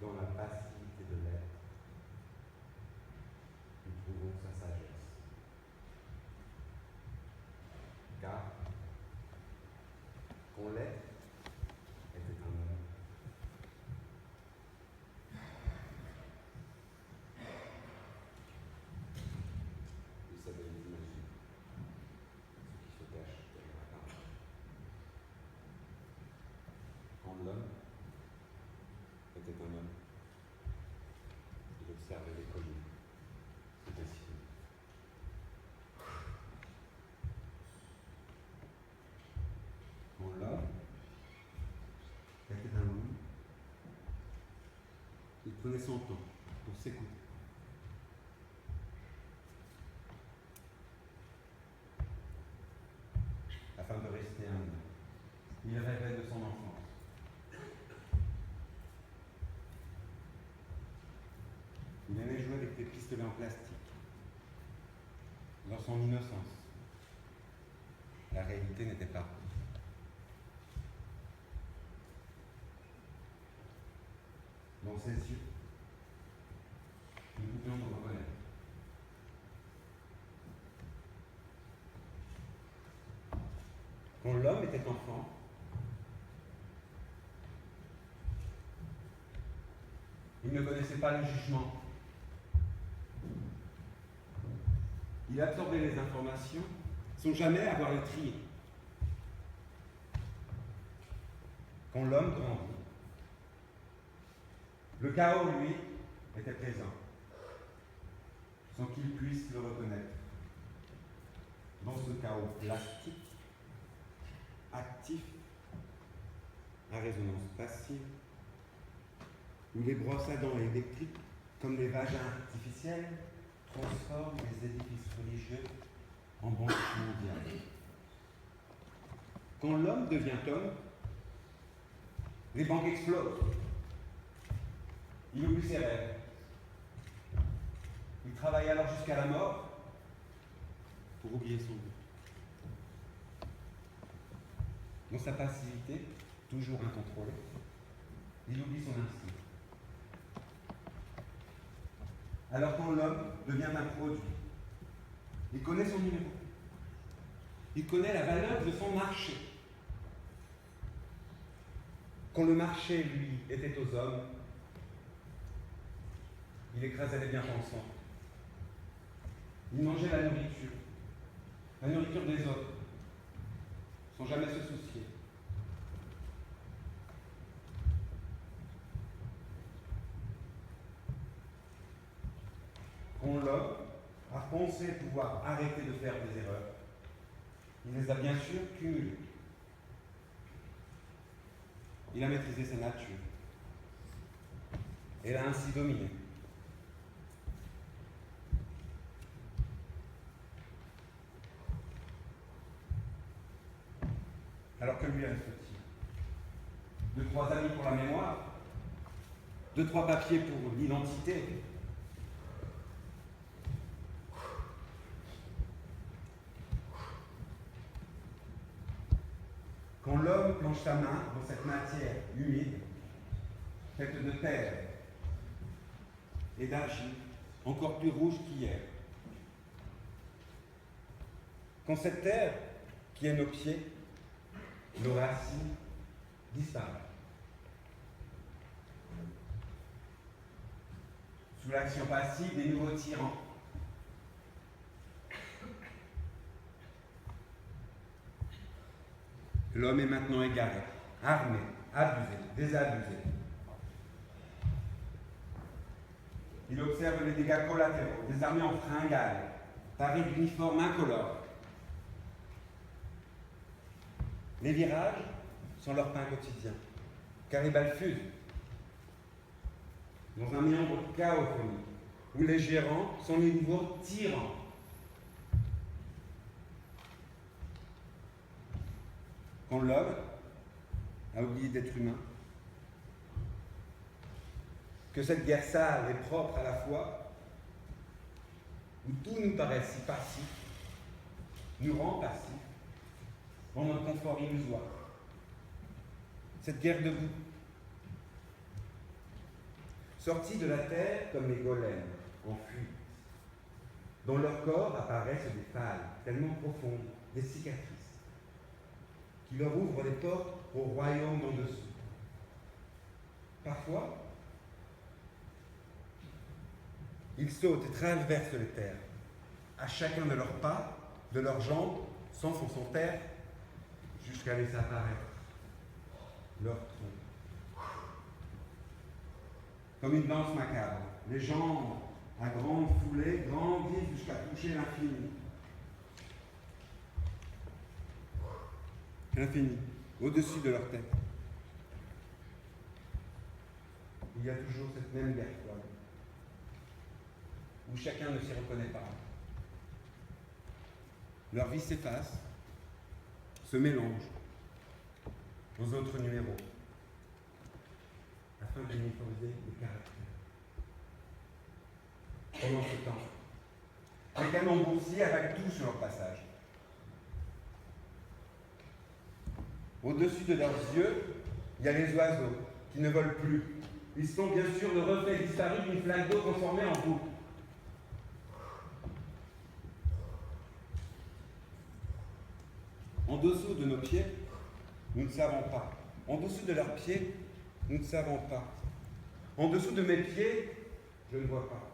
dans la passivité de l'être, nous trouvons sa sagesse. Car, quand l'être était un homme, il savait imaginer ce qui se cache derrière la parole. Quand l'homme était un homme, il observait les collines, se dessiner. Quand l'homme était un homme, il prenait son temps pour s'écouter. Afin de rester un homme. Il rêvait de son enfance. Il aimait jouer avec des pistolets en plastique. Dans son innocence, la réalité n'était pas. Dans ses yeux, nous pouvions nous reconnaître. Quand l'homme était enfant, il ne connaissait pas le jugement. Il absorbait les informations sans jamais avoir le trier. Quand l'homme grandit, le chaos, lui, était présent, sans qu'il puisse le reconnaître. Dans ce chaos plastique, actif, à résonance passive, où les brosses à dents électriques, comme les vagins artificiels, transforment les édifices religieux en banques mondiales. Quand l'homme devient homme, les banques explosent. Il oublie ses rêves. Il travaille alors jusqu'à la mort pour oublier son but. Dans sa passivité, toujours incontrôlée, il oublie son instinct. Alors quand l'homme devient un produit, il connaît son numéro. Il connaît la valeur de son marché. Quand le marché, lui, était aux hommes, il écrasait les bien-pensants. Il mangeait la nourriture des autres, sans jamais se soucier. Quand l'homme a pensé pouvoir arrêter de faire des erreurs, il les a bien sûr cumulées. Il a maîtrisé sa nature. Et l'a ainsi dominée. Alors que lui reste-t-il? 2-3 amis pour la mémoire, 2-3 papiers pour l'identité. Quand l'homme plonge sa main dans cette matière humide, faite de terre et d'argile, encore plus rouge qu'hier. Quand cette terre, qui est nos pieds, nos racines, disparaît. Sous l'action passive des nouveaux tyrans. L'homme est maintenant égaré, armé, abusé, désabusé. Il observe les dégâts collatéraux, des armées en fringales, parées d'uniformes incolores. Les virages sont leur pain quotidien, car les balles fusent. Dans un méandre chaophonique, où les gérants sont les nouveaux tyrans. Quand l'homme a oublié d'être humain, que cette guerre sale et propre à la fois, où tout nous paraît si passif, nous rend passifs dans notre confort illusoire. Cette guerre debout, sortis de la terre comme les golems, en fuite. Dans leur corps apparaissent des pales tellement profondes, des cicatrices, qui leur ouvrent les portes au royaume d'en dessous. Parfois, ils sautent et traversent les terres. À chacun de leurs pas, de leurs jambes, s'enfoncent en terre jusqu'à laisser apparaître leur tronc. Comme une danse macabre, les jambes à grande foulée grandissent jusqu'à toucher l'infini. L'infini, au-dessus de leur tête. Il y a toujours cette même guerre froide, où chacun ne s'y reconnaît pas. Leur vie s'efface, se mélange aux autres numéros, afin d'uniformiser les caractères. Pendant ce temps, les canons boursiers avalent tout sur leur passage. Au-dessus de leurs yeux, il y a les oiseaux qui ne volent plus. Ils sont bien sûr le reflet disparu d'une flaque d'eau transformée en boucle. En dessous de nos pieds, nous ne savons pas. En dessous de leurs pieds, nous ne savons pas. En dessous de mes pieds, je ne vois pas.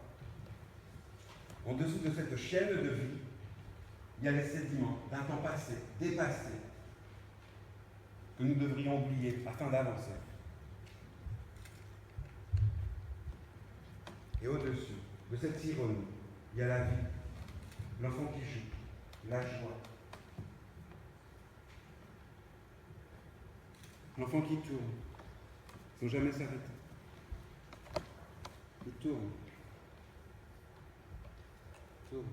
En dessous de cette chaîne de vie, il y a les sédiments d'un temps passé, dépassé, que nous devrions oublier afin d'avancer. Et au-dessus de cette ironie, il y a la vie, l'enfant qui joue, la joie. L'enfant qui tourne, sans jamais s'arrêter. Il tourne. Tourne.